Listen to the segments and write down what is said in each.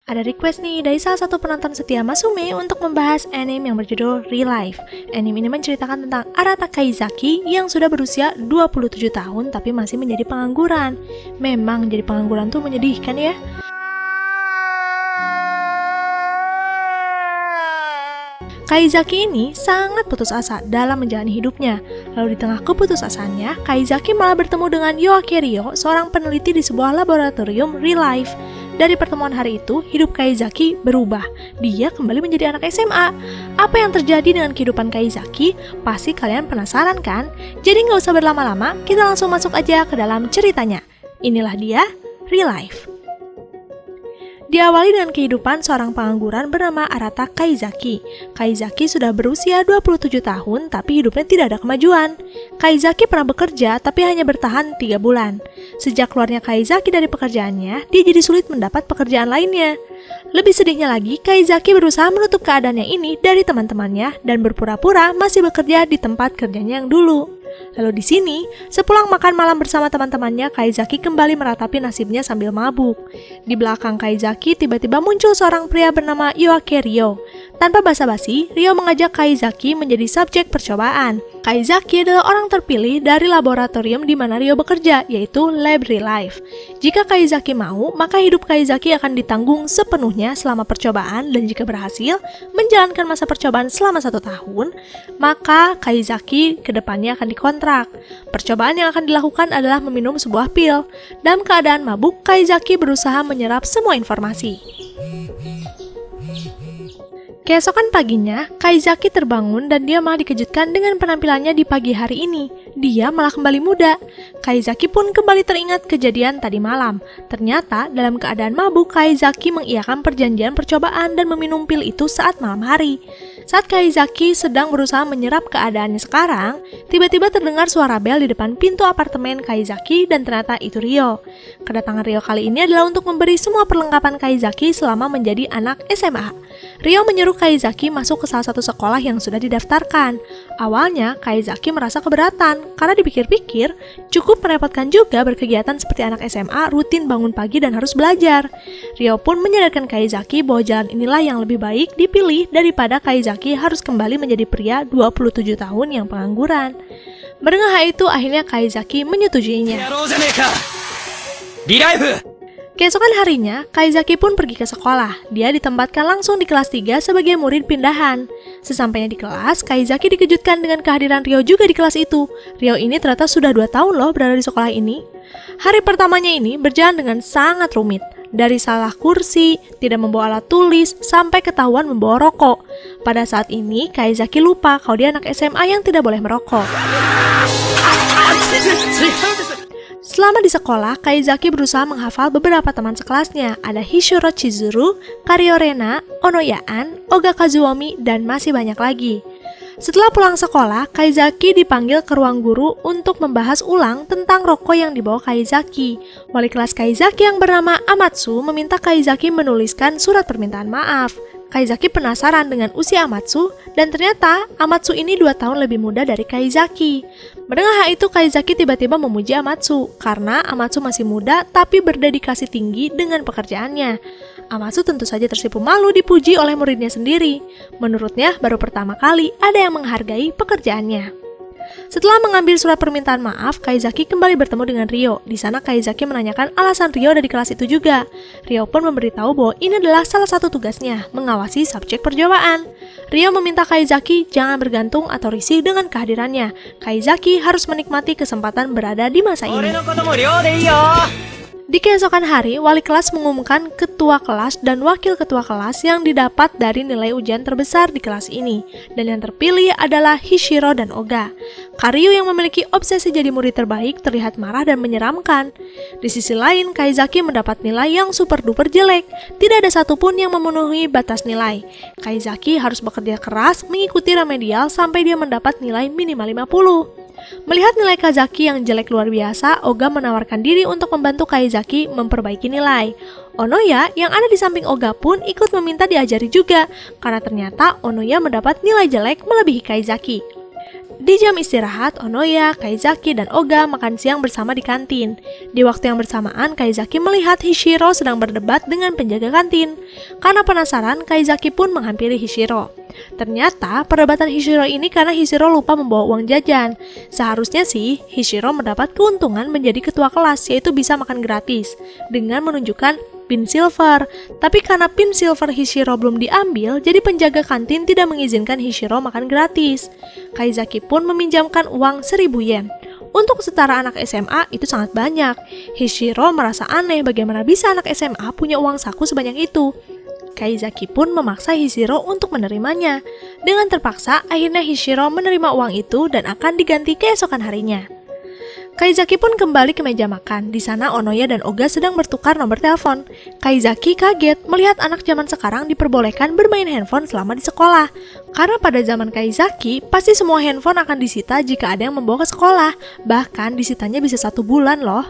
Ada request nih dari salah satu penonton setia Masume untuk membahas anime yang berjudul Real Life. Anime ini menceritakan tentang Arata Kaizaki yang sudah berusia 27 tahun tapi masih menjadi pengangguran. Memang jadi pengangguran tuh menyedihkan ya. Kaizaki ini sangat putus asa dalam menjalani hidupnya. Lalu di tengah keputusasaannya, Kaizaki malah bertemu dengan Yoake Ryo, seorang peneliti di sebuah laboratorium real life. Dari pertemuan hari itu, hidup Kaizaki berubah. Dia kembali menjadi anak SMA. Apa yang terjadi dengan kehidupan Kaizaki? Pasti kalian penasaran kan? Jadi nggak usah berlama-lama, kita langsung masuk aja ke dalam ceritanya. Inilah dia, Real Life. Diawali dengan kehidupan seorang pengangguran bernama Arata Kaizaki. Kaizaki sudah berusia 27 tahun tapi hidupnya tidak ada kemajuan. Kaizaki pernah bekerja tapi hanya bertahan 3 bulan. Sejak keluarnya Kaizaki dari pekerjaannya, dia jadi sulit mendapat pekerjaan lainnya. Lebih sedihnya lagi, Kaizaki berusaha menutup keadaannya ini dari teman-temannya dan berpura-pura masih bekerja di tempat kerjanya yang dulu. Lalu di sini, sepulang makan malam bersama teman-temannya, Kaizaki kembali meratapi nasibnya sambil mabuk. Di belakang Kaizaki tiba-tiba muncul seorang pria bernama Yoake Ryo. Tanpa basa-basi, Ryo mengajak Kaizaki menjadi subjek percobaan. Kaizaki adalah orang terpilih dari laboratorium di mana Ryo bekerja, yaitu Lab Real Life. Jika Kaizaki mau, maka hidup Kaizaki akan ditanggung sepenuhnya selama percobaan, dan jika berhasil menjalankan masa percobaan selama 1 tahun, maka Kaizaki kedepannya akan dikontrak. Percobaan yang akan dilakukan adalah meminum sebuah pil. Dalam keadaan mabuk, Kaizaki berusaha menyerap semua informasi. Keesokan paginya, Kaizaki terbangun dan dia malah dikejutkan dengan penampilannya di pagi hari ini. Dia malah kembali muda. Kaizaki pun kembali teringat kejadian tadi malam. Ternyata, dalam keadaan mabuk, Kaizaki mengiyakan perjanjian percobaan dan meminum pil itu saat malam hari. Saat Kaizaki sedang berusaha menyerap keadaannya sekarang, tiba-tiba terdengar suara bel di depan pintu apartemen Kaizaki dan ternyata itu Ryo. Kedatangan Ryo kali ini adalah untuk memberi semua perlengkapan Kaizaki selama menjadi anak SMA. Ryo menyuruh Kaizaki masuk ke salah satu sekolah yang sudah didaftarkan. Awalnya, Kaizaki merasa keberatan karena dipikir-pikir cukup merepotkan juga berkegiatan seperti anak SMA rutin bangun pagi dan harus belajar. Ryo pun menyadarkan Kaizaki bahwa jalan inilah yang lebih baik dipilih daripada Kaizaki harus kembali menjadi pria 27 tahun yang pengangguran. Mendengar hal itu, akhirnya Kaizaki menyetujuinya. Keesokan harinya, Kaizaki pun pergi ke sekolah. Dia ditempatkan langsung di kelas 3 sebagai murid pindahan. Sesampainya di kelas, Kaizaki dikejutkan dengan kehadiran Ryo juga di kelas itu. Ryo ini ternyata sudah 2 tahun loh berada di sekolah ini. Hari pertamanya ini berjalan dengan sangat rumit. Dari salah kursi, tidak membawa alat tulis, sampai ketahuan membawa rokok. Pada saat ini, Kaizaki lupa kalau dia anak SMA yang tidak boleh merokok. Selama di sekolah, Kaizaki berusaha menghafal beberapa teman sekelasnya. Ada Hishiro Chizuru, Kario Rena, Onoyaan, Oga Kazuomi, dan masih banyak lagi. Setelah pulang sekolah, Kaizaki dipanggil ke ruang guru untuk membahas ulang tentang rokok yang dibawa Kaizaki. Wali kelas Kaizaki yang bernama Amatsu meminta Kaizaki menuliskan surat permintaan maaf. Kaizaki penasaran dengan usia Amatsu, dan ternyata Amatsu ini 2 tahun lebih muda dari Kaizaki. Mendengar hal itu, Kaizaki tiba-tiba memuji Amatsu, karena Amatsu masih muda tapi berdedikasi tinggi dengan pekerjaannya. Amatsu tentu saja tersipu malu dipuji oleh muridnya sendiri. Menurutnya, baru pertama kali ada yang menghargai pekerjaannya. Setelah mengambil surat permintaan maaf, Kaizaki kembali bertemu dengan Ryo. Di sana Kaizaki menanyakan alasan Ryo ada di kelas itu juga. Ryo pun memberitahu bahwa ini adalah salah satu tugasnya, mengawasi subjek percobaan. Ryo meminta Kaizaki jangan bergantung atau risih dengan kehadirannya. Kaizaki harus menikmati kesempatan berada di masa ini. Di keesokan hari, wali kelas mengumumkan ketua kelas dan wakil ketua kelas yang didapat dari nilai ujian terbesar di kelas ini. Dan yang terpilih adalah Hishiro dan Oga. Karyu yang memiliki obsesi jadi murid terbaik terlihat marah dan menyeramkan. Di sisi lain, Kaizaki mendapat nilai yang super duper jelek. Tidak ada satupun yang memenuhi batas nilai. Kaizaki harus bekerja keras mengikuti remedial sampai dia mendapat nilai minimal 50. Melihat nilai Kaizaki yang jelek luar biasa, Oga menawarkan diri untuk membantu Kaizaki memperbaiki nilai. Onoya yang ada di samping Oga pun ikut meminta diajari juga, karena ternyata Onoya mendapat nilai jelek melebihi Kaizaki. Di jam istirahat, Onoya, Kaizaki, dan Oga makan siang bersama di kantin. Di waktu yang bersamaan, Kaizaki melihat Hishiro sedang berdebat dengan penjaga kantin. Karena penasaran, Kaizaki pun menghampiri Hishiro. Ternyata, perdebatan Hishiro ini karena Hishiro lupa membawa uang jajan. Seharusnya sih, Hishiro mendapat keuntungan menjadi ketua kelas, yaitu bisa makan gratis, dengan menunjukkan pin silver. Tapi karena pin silver Hishiro belum diambil, jadi penjaga kantin tidak mengizinkan Hishiro makan gratis. Kaizaki pun meminjamkan uang 1000 yen. Untuk setara anak SMA itu sangat banyak. Hishiro merasa aneh bagaimana bisa anak SMA punya uang saku sebanyak itu. Kaizaki pun memaksa Hishiro untuk menerimanya. Dengan terpaksa, akhirnya Hishiro menerima uang itu dan akan diganti keesokan harinya. Kaizaki pun kembali ke meja makan. Di sana Onoya dan Oga sedang bertukar nomor telepon. Kaizaki kaget melihat anak zaman sekarang diperbolehkan bermain handphone selama di sekolah. Karena pada zaman Kaizaki, pasti semua handphone akan disita jika ada yang membawa ke sekolah. Bahkan disitanya bisa 1 bulan loh.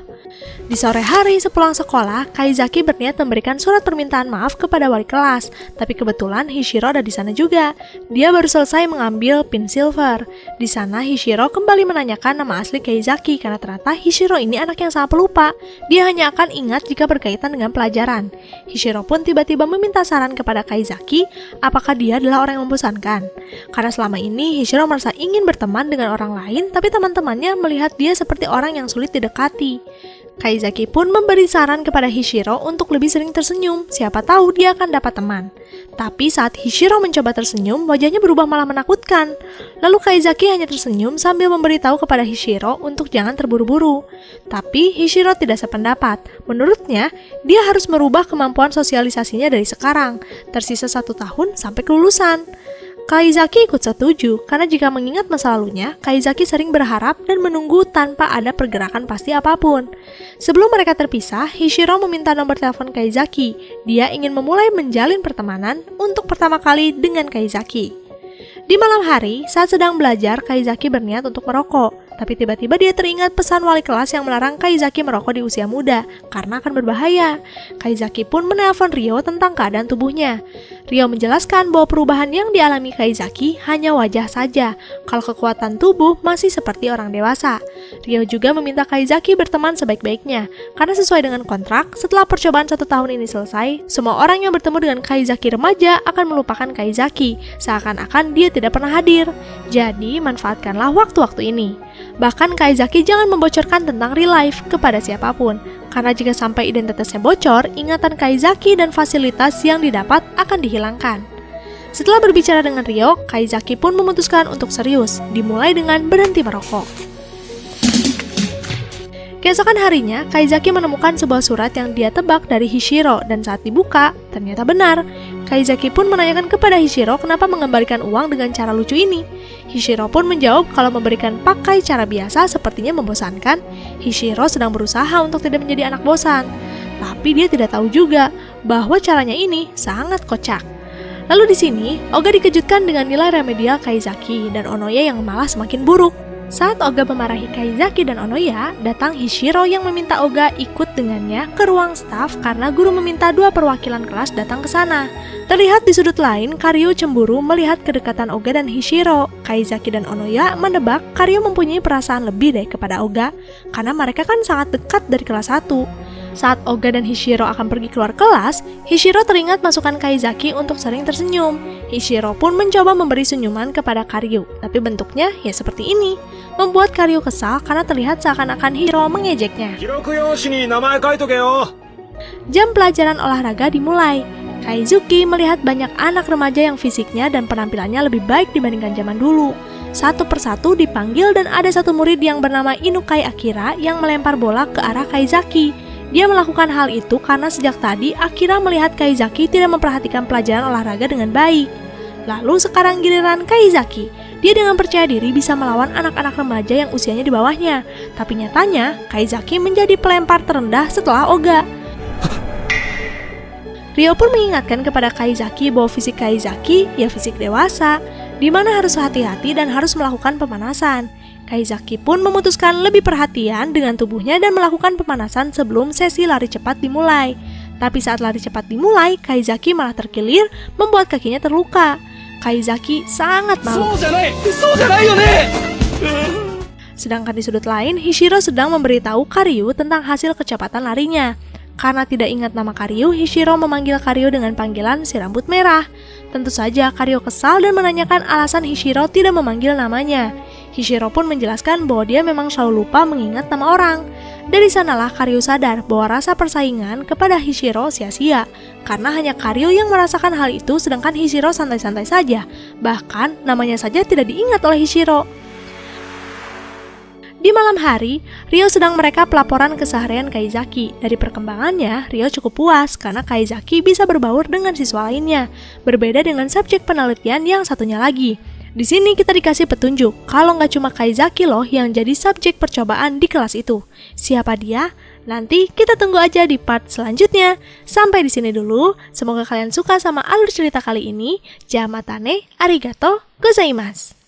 Di sore hari sepulang sekolah, Kaizaki berniat memberikan surat permintaan maaf kepada wali kelas. Tapi kebetulan Hishiro ada di sana juga. Dia baru selesai mengambil pin silver. Di sana Hishiro kembali menanyakan nama asli Kaizaki karena ternyata Hishiro ini anak yang sangat pelupa. Dia hanya akan ingat jika berkaitan dengan pelajaran. Hishiro pun tiba-tiba meminta saran kepada Kaizaki apakah dia adalah orang yang membosankan. Karena selama ini Hishiro merasa ingin berteman dengan orang lain, tapi teman-temannya melihat dia seperti orang yang sulit didekati. Kaizaki pun memberi saran kepada Hishiro untuk lebih sering tersenyum, siapa tahu dia akan dapat teman. Tapi saat Hishiro mencoba tersenyum, wajahnya berubah malah menakutkan. Lalu Kaizaki hanya tersenyum sambil memberitahu kepada Hishiro untuk jangan terburu-buru. Tapi Hishiro tidak sependapat. Menurutnya, dia harus merubah kemampuan sosialisasinya dari sekarang, tersisa 1 tahun sampai kelulusan. Kaizaki ikut setuju, karena jika mengingat masa lalunya, Kaizaki sering berharap dan menunggu tanpa ada pergerakan pasti apapun. Sebelum mereka terpisah, Hishiro meminta nomor telepon Kaizaki. Dia ingin memulai menjalin pertemanan untuk pertama kali dengan Kaizaki. Di malam hari, saat sedang belajar, Kaizaki berniat untuk merokok. Tapi tiba-tiba dia teringat pesan wali kelas yang melarang Kaizaki merokok di usia muda, karena akan berbahaya. Kaizaki pun menelpon Ryo tentang keadaan tubuhnya. Ryo menjelaskan bahwa perubahan yang dialami Kaizaki hanya wajah saja, kalau kekuatan tubuh masih seperti orang dewasa. Ryo juga meminta Kaizaki berteman sebaik-baiknya, karena sesuai dengan kontrak, setelah percobaan 1 tahun ini selesai, semua orang yang bertemu dengan Kaizaki remaja akan melupakan Kaizaki, seakan-akan dia tidak pernah hadir. Jadi, manfaatkanlah waktu-waktu ini. Bahkan Kaizaki jangan membocorkan tentang real life kepada siapapun, karena jika sampai identitasnya bocor, ingatan Kaizaki dan fasilitas yang didapat akan dihilangkan. Setelah berbicara dengan Ryo, Kaizaki pun memutuskan untuk serius, dimulai dengan berhenti merokok. Keesokan harinya, Kaizaki menemukan sebuah surat yang dia tebak dari Hishiro, dan saat dibuka, ternyata benar. Kaizaki pun menanyakan kepada Hishiro kenapa mengembalikan uang dengan cara lucu ini. Hishiro pun menjawab kalau memberikan pakai cara biasa sepertinya membosankan. Hishiro sedang berusaha untuk tidak menjadi anak bosan. Tapi dia tidak tahu juga bahwa caranya ini sangat kocak. Lalu di sini, Oga dikejutkan dengan nilai remedial Kaizaki dan Onoya yang malah semakin buruk. Saat Oga memarahi Kaizaki dan Onoya, datang Hishiro yang meminta Oga ikut dengannya ke ruang staf karena guru meminta 2 perwakilan kelas datang ke sana. Terlihat di sudut lain, Karyo cemburu melihat kedekatan Oga dan Hishiro. Kaizaki dan Onoya menebak Karyo mempunyai perasaan lebih deh kepada Oga, karena mereka kan sangat dekat dari kelas 1. Saat Oga dan Hishiro akan pergi keluar kelas, Hishiro teringat masukan Kaizaki untuk sering tersenyum. Hishiro pun mencoba memberi senyuman kepada Karyo, tapi bentuknya ya seperti ini. Membuat Karyo kesal karena terlihat seakan-akan Hishiro mengejeknya. Jam pelajaran olahraga dimulai. Kaizuki melihat banyak anak remaja yang fisiknya dan penampilannya lebih baik dibandingkan zaman dulu. Satu persatu dipanggil dan ada satu murid yang bernama Inukai Akira yang melempar bola ke arah Kaizaki. Dia melakukan hal itu karena sejak tadi Akira melihat Kaizaki tidak memperhatikan pelajaran olahraga dengan baik. Lalu sekarang giliran Kaizaki. Dia dengan percaya diri bisa melawan anak-anak remaja yang usianya di bawahnya. Tapi nyatanya, Kaizaki menjadi pelempar terendah setelah Oga. Ryo pun mengingatkan kepada Kaizaki bahwa fisik Kaizaki ya fisik dewasa, di mana harus hati-hati dan harus melakukan pemanasan. Kaizaki pun memutuskan lebih perhatian dengan tubuhnya dan melakukan pemanasan sebelum sesi lari cepat dimulai. Tapi saat lari cepat dimulai, Kaizaki malah terkilir, membuat kakinya terluka. Kaizaki sangat malu. Sedangkan di sudut lain, Hishiro sedang memberitahu Karyu tentang hasil kecepatan larinya. Karena tidak ingat nama Karyu, Hishiro memanggil Karyu dengan panggilan si rambut merah. Tentu saja Karyu kesal dan menanyakan alasan Hishiro tidak memanggil namanya. Hishiro pun menjelaskan bahwa dia memang selalu lupa mengingat nama orang. Dari sanalah Karyu sadar bahwa rasa persaingan kepada Hishiro sia-sia. Karena hanya Karyu yang merasakan hal itu sedangkan Hishiro santai-santai saja. Bahkan namanya saja tidak diingat oleh Hishiro. Di malam hari, Ryo sedang merekap laporan keseharian Kaizaki. Dari perkembangannya, Ryo cukup puas karena Kaizaki bisa berbaur dengan siswa lainnya, berbeda dengan subjek penelitian yang satunya lagi. Di sini kita dikasih petunjuk kalau nggak cuma Kaizaki loh yang jadi subjek percobaan di kelas itu. Siapa dia? Nanti kita tunggu aja di part selanjutnya. Sampai di sini dulu. Semoga kalian suka sama alur cerita kali ini. Jamatane, arigato gozaimasu.